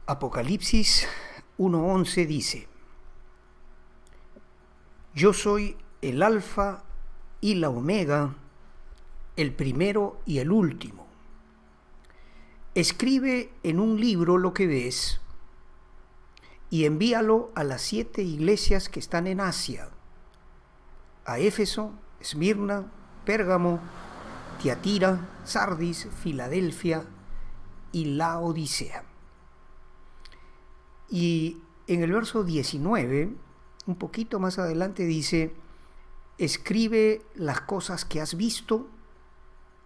Apocalipsis 1:11 dice: Yo soy el Alfa y la Omega, el primero y el último. Escribe en un libro lo que ves y envíalo a las 7 iglesias que están en Asia: a Éfeso, Esmirna, Pérgamo, Tiatira, Sardis, Filadelfia y Laodicea. Y en el verso 19, un poquito más adelante, dice: escribe las cosas que has visto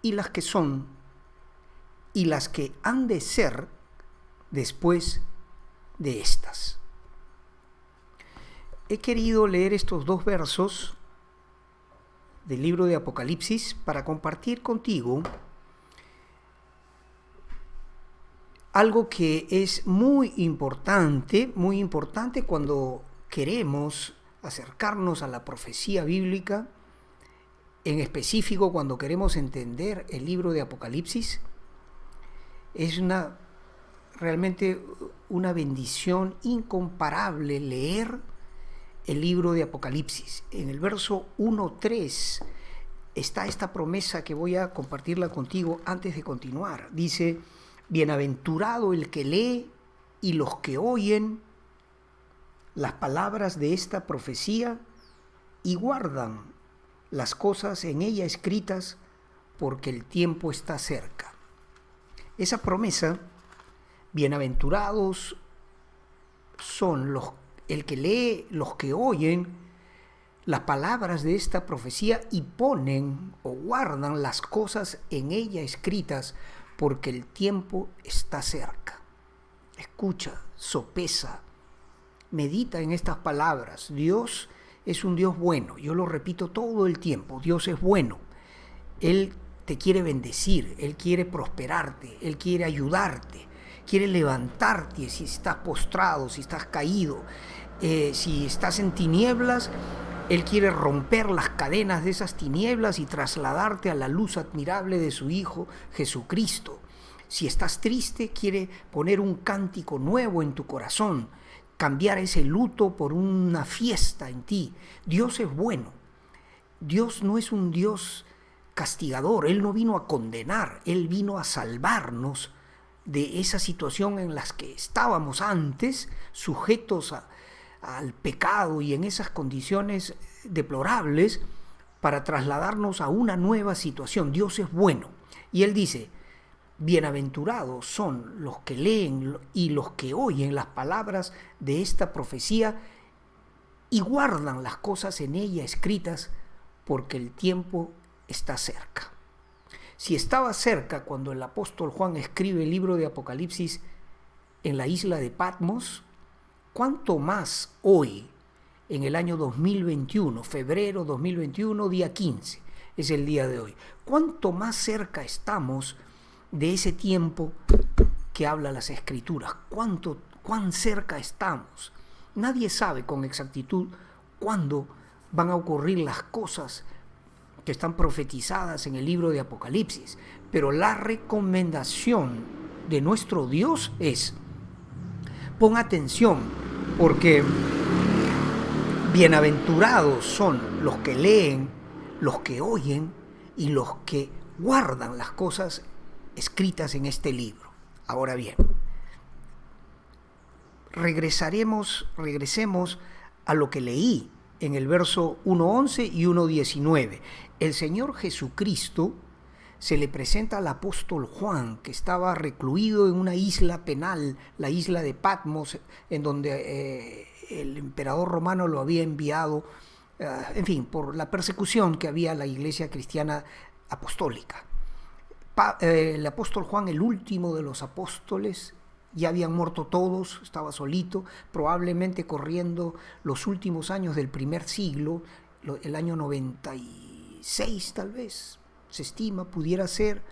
y las que son y las que han de ser después de estas. He querido leer estos 2 versos del libro de Apocalipsis para compartir contigo algo que es muy importante cuando queremos acercarnos a la profecía bíblica, en específico cuando queremos entender el libro de Apocalipsis. Es realmente una bendición incomparable leer el libro de Apocalipsis. En el verso 1:3 está esta promesa que voy a compartirla contigo antes de continuar. Dice: bienaventurado el que lee y los que oyen las palabras de esta profecía y guardan las cosas en ella escritas, porque el tiempo está cerca. Esa promesa, bienaventurados son el que lee, los que oyen las palabras de esta profecía y ponen o guardan las cosas en ella escritas, porque el tiempo está cerca. Escucha, sopesa, medita en estas palabras. Dios es un Dios bueno. Yo lo repito todo el tiempo. Dios es bueno. Él te quiere bendecir. Él quiere prosperarte. Él quiere ayudarte. Quiere levantarte si estás postrado, si estás caído, si estás en tinieblas. Él quiere romper las cadenas de esas tinieblas y trasladarte a la luz admirable de su Hijo Jesucristo. Si estás triste, quiere poner un cántico nuevo en tu corazón, cambiar ese luto por una fiesta en ti. Dios es bueno. Dios no es un Dios castigador. Él no vino a condenar, Él vino a salvarnos de esa situación en la que estábamos antes, sujetos al pecado y en esas condiciones deplorables, para trasladarnos a una nueva situación. Dios es bueno. Y Él dice: bienaventurados son los que leen y los que oyen las palabras de esta profecía y guardan las cosas en ella escritas, porque el tiempo está cerca. Si estaba cerca cuando el apóstol Juan escribe el libro de Apocalipsis en la isla de Patmos, ¿cuánto más hoy, en el año 2021, febrero 2021, día 15, es el día de hoy? ¿Cuánto más cerca estamos de ese tiempo que habla las Escrituras? ¿Cuán cerca estamos? Nadie sabe con exactitud cuándo van a ocurrir las cosas que están profetizadas en el libro de Apocalipsis, pero la recomendación de nuestro Dios es: pon atención, porque bienaventurados son los que leen, los que oyen y los que guardan las cosas escritas en este libro. Ahora bien, regresemos a lo que leí en el verso 1:11 y 1:19. El Señor Jesucristo se le presenta al apóstol Juan, que estaba recluido en una isla penal, la isla de Patmos, en donde el emperador romano lo había enviado, por la persecución que había a la iglesia cristiana apostólica. El apóstol Juan, el último de los apóstoles, ya habían muerto todos, estaba solito, probablemente corriendo los últimos años del primer siglo, el año 96 tal vez, se estima, pudiera ser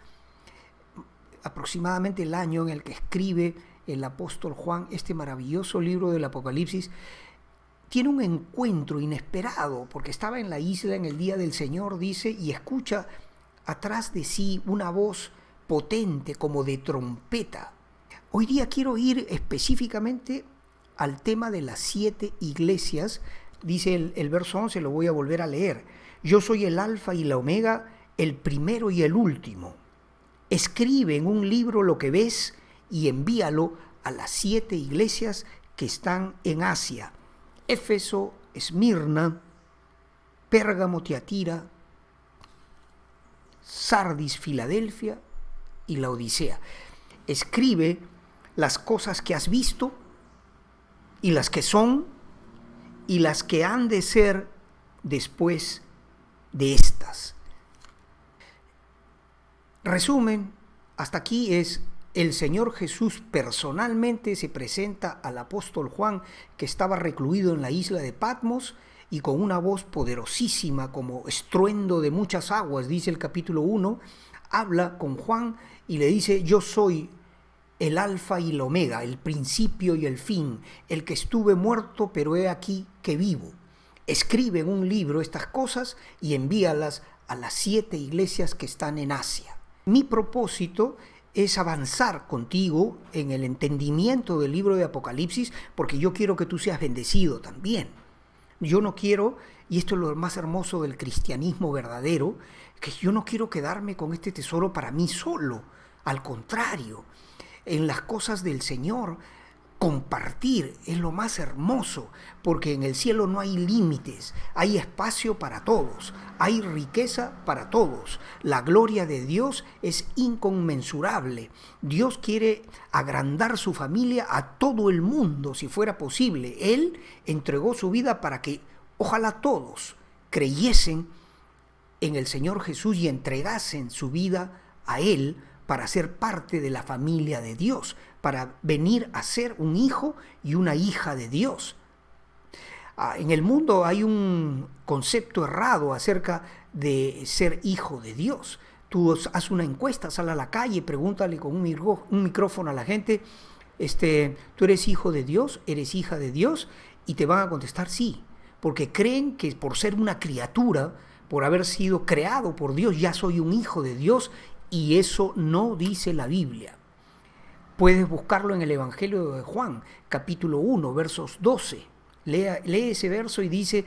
aproximadamente el año en el que escribe el apóstol Juan este maravilloso libro del Apocalipsis. Tiene un encuentro inesperado, porque estaba en la isla en el día del Señor, dice, y escucha atrás de sí una voz potente como de trompeta. Hoy día quiero ir específicamente al tema de las 7 iglesias. Dice el verso 11, lo voy a volver a leer. Yo soy el alfa y la omega, el primero y el último. Escribe en un libro lo que ves y envíalo a las 7 iglesias que están en Asia: Éfeso, Esmirna, Pérgamo, Tiatira, Sardis, Filadelfia y Laodicea. Escribe las cosas que has visto y las que son y las que han de ser después de estas. Resumen, hasta aquí es: el Señor Jesús personalmente se presenta al apóstol Juan, que estaba recluido en la isla de Patmos, y con una voz poderosísima como estruendo de muchas aguas, dice el capítulo 1, habla con Juan y le dice: yo soy el alfa y el omega, el principio y el fin, el que estuve muerto, pero he aquí que vivo. Escribe en un libro estas cosas y envíalas a las 7 iglesias que están en Asia. Mi propósito es avanzar contigo en el entendimiento del libro de Apocalipsis, porque yo quiero que tú seas bendecido también. Yo no quiero, y esto es lo más hermoso del cristianismo verdadero, que yo no quiero quedarme con este tesoro para mí solo. Al contrario, en las cosas del Señor, compartir es lo más hermoso, porque en el cielo no hay límites, hay espacio para todos, hay riqueza para todos. La gloria de Dios es inconmensurable. Dios quiere agrandar su familia a todo el mundo, si fuera posible. Él entregó su vida para que ojalá todos creyesen en el Señor Jesús y entregasen su vida a Él para ser parte de la familia de Dios, para venir a ser un hijo y una hija de Dios. En el mundo hay un concepto errado acerca de ser hijo de Dios. Tú haz una encuesta, sal a la calle, pregúntale con un micrófono a la gente, ¿tú eres hijo de Dios? ¿Eres hija de Dios? Y te van a contestar sí, porque creen que por ser una criatura, por haber sido creado por Dios, ya soy un hijo de Dios, y eso no dice la Biblia. Puedes buscarlo en el Evangelio de Juan, capítulo 1, versos 12. Lee ese verso y dice: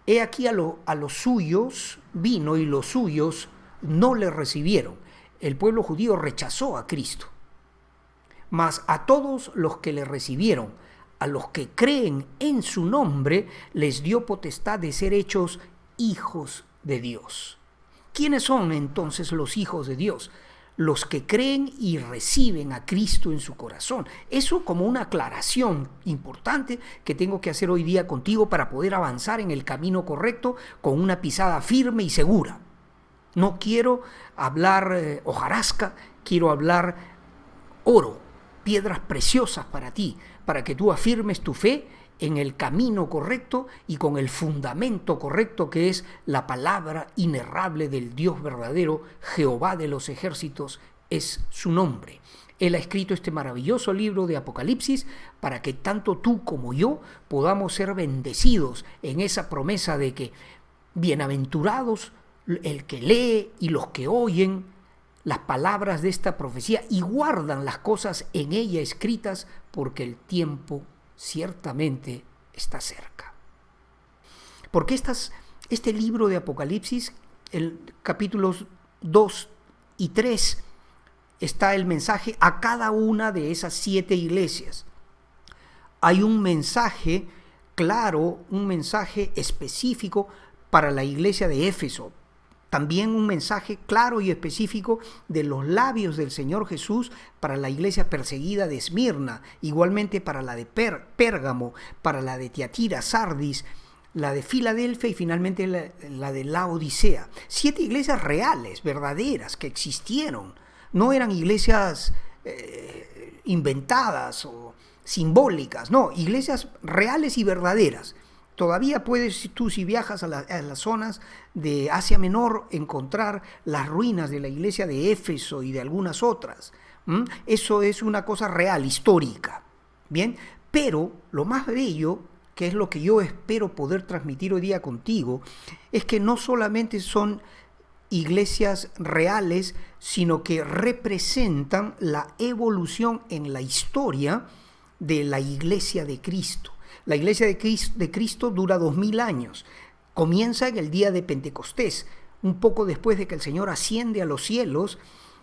he aquí a los suyos vino y los suyos no le recibieron. El pueblo judío rechazó a Cristo. Mas a todos los que le recibieron, a los que creen en su nombre, les dio potestad de ser hechos hijos de Dios. ¿Quiénes son entonces los hijos de Dios? Los que creen y reciben a Cristo en su corazón. Eso como una aclaración importante que tengo que hacer hoy día contigo para poder avanzar en el camino correcto con una pisada firme y segura. No quiero hablar hojarasca, quiero hablar oro, piedras preciosas para ti, para que tú afirmes tu fe en el camino correcto y con el fundamento correcto, que es la palabra inerrable del Dios verdadero. Jehová de los ejércitos es su nombre. Él ha escrito este maravilloso libro de Apocalipsis para que tanto tú como yo podamos ser bendecidos en esa promesa de que bienaventurados el que lee y los que oyen las palabras de esta profecía y guardan las cosas en ella escritas, porque el tiempo ciertamente está cerca. Porque este libro de Apocalipsis, el capítulos 2 y 3, está el mensaje a cada una de esas 7 iglesias. Hay un mensaje claro, un mensaje específico para la iglesia de Éfeso. También un mensaje claro y específico de los labios del Señor Jesús para la iglesia perseguida de Esmirna, igualmente para la de Pérgamo, para la de Tiatira, Sardis, la de Filadelfia y finalmente la de Laodicea. 7 iglesias reales, verdaderas, que existieron. No eran iglesias inventadas o simbólicas, no, iglesias reales y verdaderas. Todavía puedes tú, si viajas a las zonas de Asia Menor, encontrar las ruinas de la iglesia de Éfeso y de algunas otras. Eso es una cosa real, histórica. Bien, pero lo más bello, que es lo que yo espero poder transmitir hoy día contigo, es que no solamente son iglesias reales, sino que representan la evolución en la historia de la iglesia de Cristo. La iglesia de Cristo dura 2000 años. Comienza en el día de Pentecostés, un poco después de que el Señor asciende a los cielos.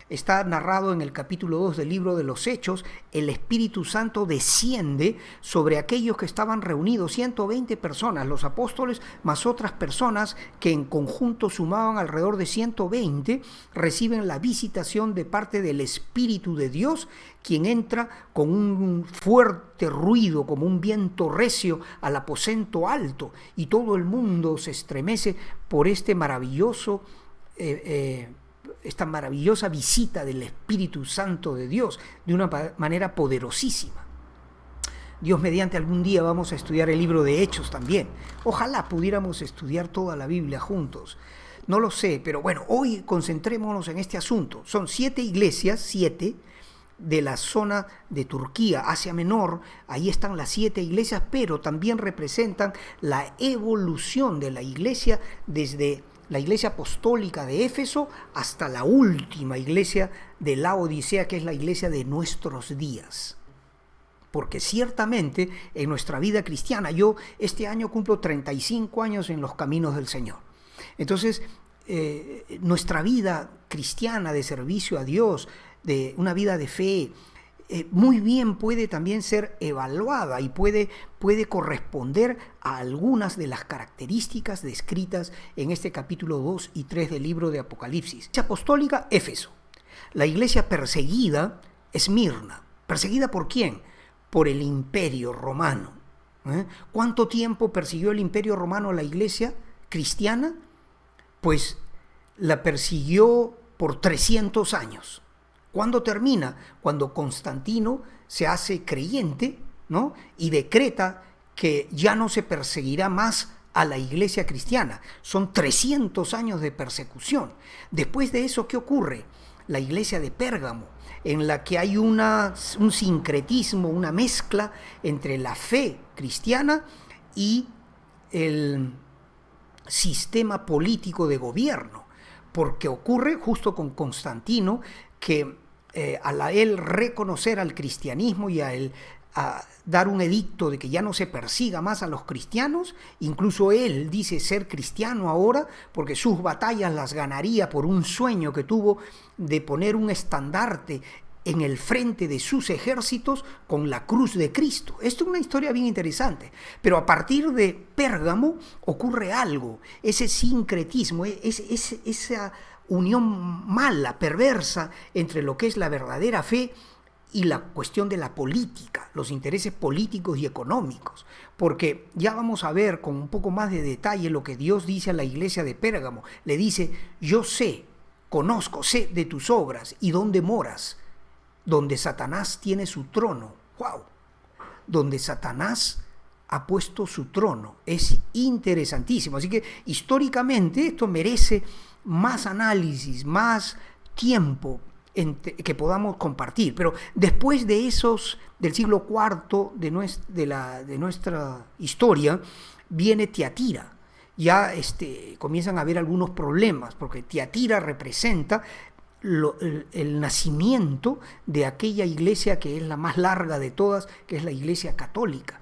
Está narrado en el capítulo 2 del libro de los Hechos. El Espíritu Santo desciende sobre aquellos que estaban reunidos, 120 personas, los apóstoles más otras personas que en conjunto sumaban alrededor de 120, reciben la visitación de parte del Espíritu de Dios, quien entra con un fuerte ruido, como un viento recio, al aposento alto, y todo el mundo se estremece por esta maravillosa visita del Espíritu Santo de Dios, de una manera poderosísima. Dios mediante, algún día vamos a estudiar el libro de Hechos también. Ojalá pudiéramos estudiar toda la Biblia juntos. No lo sé, pero bueno, hoy concentrémonos en este asunto. Son 7 iglesias, 7, de la zona de Turquía, Asia Menor. Ahí están las 7 iglesias, pero también representan la evolución de la iglesia desde la iglesia apostólica de Éfeso hasta la última iglesia de Laodicea, que es la iglesia de nuestros días. Porque ciertamente en nuestra vida cristiana, yo este año cumplo 35 años en los caminos del Señor. Entonces, nuestra vida cristiana de servicio a Dios, de una vida de fe, muy bien puede también ser evaluada y puede corresponder a algunas de las características descritas en este capítulo 2 y 3 del libro de Apocalipsis. La iglesia apostólica, Éfeso. La iglesia perseguida, Esmirna. ¿Perseguida por quién? Por el imperio romano. ¿Cuánto tiempo persiguió el imperio romano a la iglesia cristiana? Pues la persiguió por 300 años. ¿Cuándo termina? Cuando Constantino se hace creyente, ¿no? Y decreta que ya no se perseguirá más a la iglesia cristiana. Son 300 años de persecución. Después de eso, ¿qué ocurre? La iglesia de Pérgamo, en la que hay un sincretismo, una mezcla entre la fe cristiana y el sistema político de gobierno, porque ocurre justo con Constantino que al él reconocer al cristianismo y a dar un edicto de que ya no se persiga más a los cristianos, incluso él dice ser cristiano ahora porque sus batallas las ganaría por un sueño que tuvo de poner un estandarte en el frente de sus ejércitos con la cruz de Cristo. Esto es una historia bien interesante, pero a partir de Pérgamo ocurre algo, ese sincretismo, esa unión mala, perversa, entre lo que es la verdadera fe y la cuestión de la política, los intereses políticos y económicos, porque ya vamos a ver con un poco más de detalle lo que Dios dice a la iglesia de Pérgamo. Le dice: yo sé, conozco, sé de tus obras y dónde moras, donde Satanás tiene su trono. ¡Wow! Donde Satanás ha puesto su trono. Es interesantísimo. Así que históricamente esto merece más análisis, más tiempo que podamos compartir. Pero después de esos, del siglo IV de nuestra historia, viene Tiatira. Ya comienzan a haber algunos problemas, porque Tiatira representa el nacimiento de aquella iglesia que es la más larga de todas, que es la iglesia católica.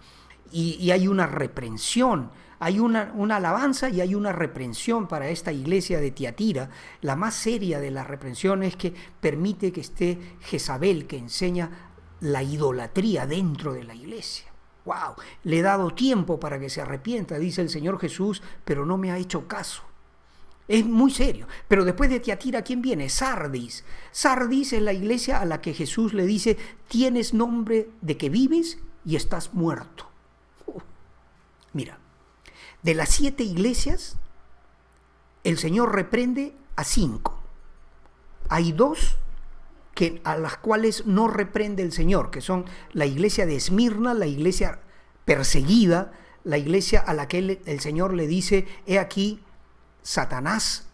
Y hay una reprensión, hay una alabanza y hay una reprensión para esta iglesia de Tiatira. La más seria de las reprensiones es que permite que esté Jezabel, que enseña la idolatría dentro de la iglesia. ¡Wow! Le he dado tiempo para que se arrepienta, dice el Señor Jesús, pero no me ha hecho caso. Es muy serio. Pero después de Tiatira, ¿quién viene? Sardis. Sardis es la iglesia a la que Jesús le dice: tienes nombre de que vives y estás muerto. Mira, de las 7 iglesias, el Señor reprende a 5. Hay 2 a las cuales no reprende el Señor, que son la iglesia de Esmirna, la iglesia perseguida, la iglesia a la que el Señor le dice: he aquí, Satanás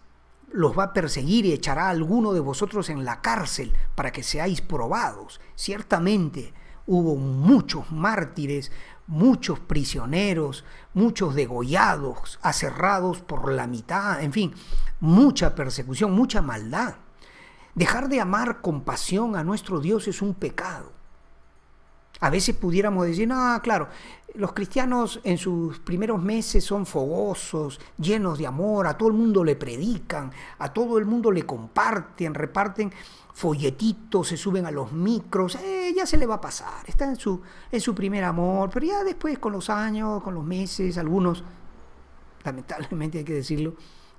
los va a perseguir y echará a alguno de vosotros en la cárcel para que seáis probados. Ciertamente, hubo muchos mártires, muchos prisioneros, muchos degollados, aserrados por la mitad, en fin, mucha persecución, mucha maldad. Dejar de amar con pasión a nuestro Dios es un pecado. A veces pudiéramos decir, no, claro, los cristianos en sus primeros meses son fogosos, llenos de amor, a todo el mundo le predican, a todo el mundo le comparten, reparten folletitos, se suben a los micros, ya se le va a pasar, está en su primer amor, pero ya después con los años, con los meses, algunos, lamentablemente hay que decirlo,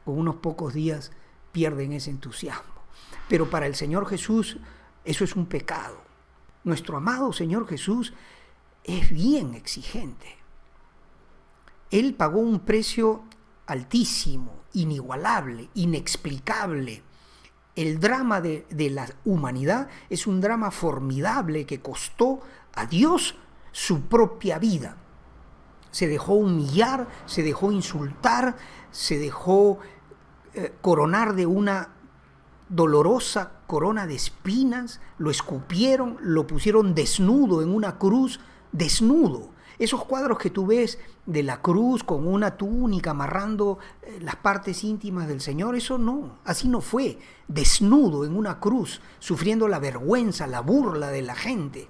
con unos pocos días pierden ese entusiasmo. Pero para el Señor Jesús eso es un pecado. Nuestro amado Señor Jesús es bien exigente. Él pagó un precio altísimo, inigualable, inexplicable. El drama de la humanidad es un drama formidable que costó a Dios su propia vida. Se dejó humillar, se dejó insultar, se dejó coronar de una dolorosa corona de espinas, lo escupieron, lo pusieron desnudo en una cruz, desnudo. Esos cuadros que tú ves de la cruz con una túnica amarrando las partes íntimas del Señor, eso no, así no fue, desnudo en una cruz, sufriendo la vergüenza, la burla de la gente.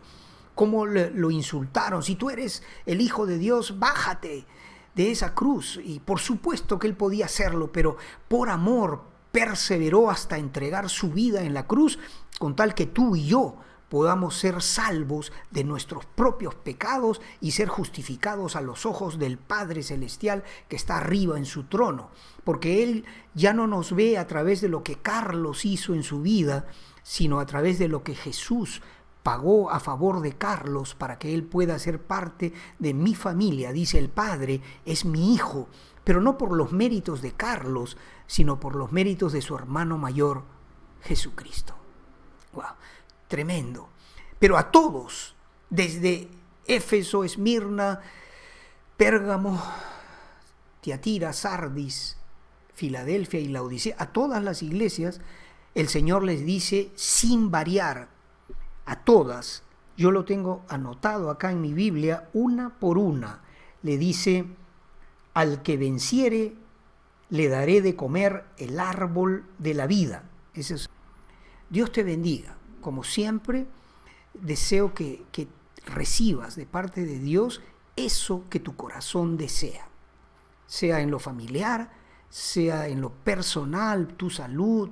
Cómo lo insultaron, si tú eres el Hijo de Dios, bájate de esa cruz. Y por supuesto que él podía hacerlo, pero por amor perseveró hasta entregar su vida en la cruz, con tal que tú y yo podamos ser salvos de nuestros propios pecados y ser justificados a los ojos del Padre Celestial que está arriba en su trono. Porque Él ya no nos ve a través de lo que Carlos hizo en su vida, sino a través de lo que Jesús pagó a favor de Carlos para que él pueda ser parte de mi familia. Dice el Padre, es mi hijo, pero no por los méritos de Carlos, sino por los méritos de su hermano mayor, Jesucristo. ¡Wow! Tremendo. Pero a todos, desde Éfeso, Esmirna, Pérgamo, Tiatira, Sardis, Filadelfia y Laodicea, a todas las iglesias, el Señor les dice sin variar, a todas, yo lo tengo anotado acá en mi Biblia, una por una, le dice, al que venciere, le daré de comer el árbol de la vida. Eso es. Dios te bendiga. Como siempre, deseo que recibas de parte de Dios eso que tu corazón desea. Sea en lo familiar, sea en lo personal, tu salud,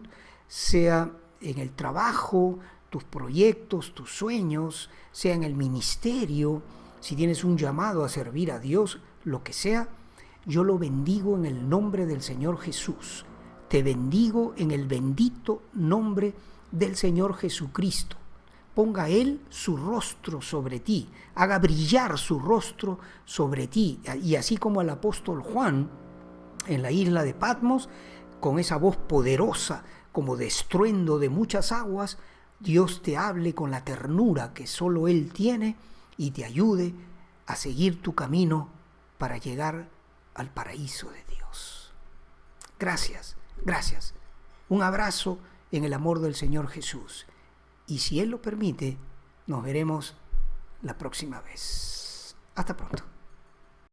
sea en el trabajo, tus proyectos, tus sueños, sea en el ministerio, si tienes un llamado a servir a Dios, lo que sea, yo lo bendigo en el nombre del Señor Jesús. Te bendigo en el bendito nombre del Señor Jesucristo. Ponga Él su rostro sobre ti, haga brillar su rostro sobre ti. Y así como el apóstol Juan en la isla de Patmos, con esa voz poderosa como de estruendo de muchas aguas, Dios te hable con la ternura que solo Él tiene y te ayude a seguir tu camino para llegar al paraíso de Dios. Gracias, gracias. Un abrazo en el amor del Señor Jesús. Y si Él lo permite, nos veremos la próxima vez. Hasta pronto.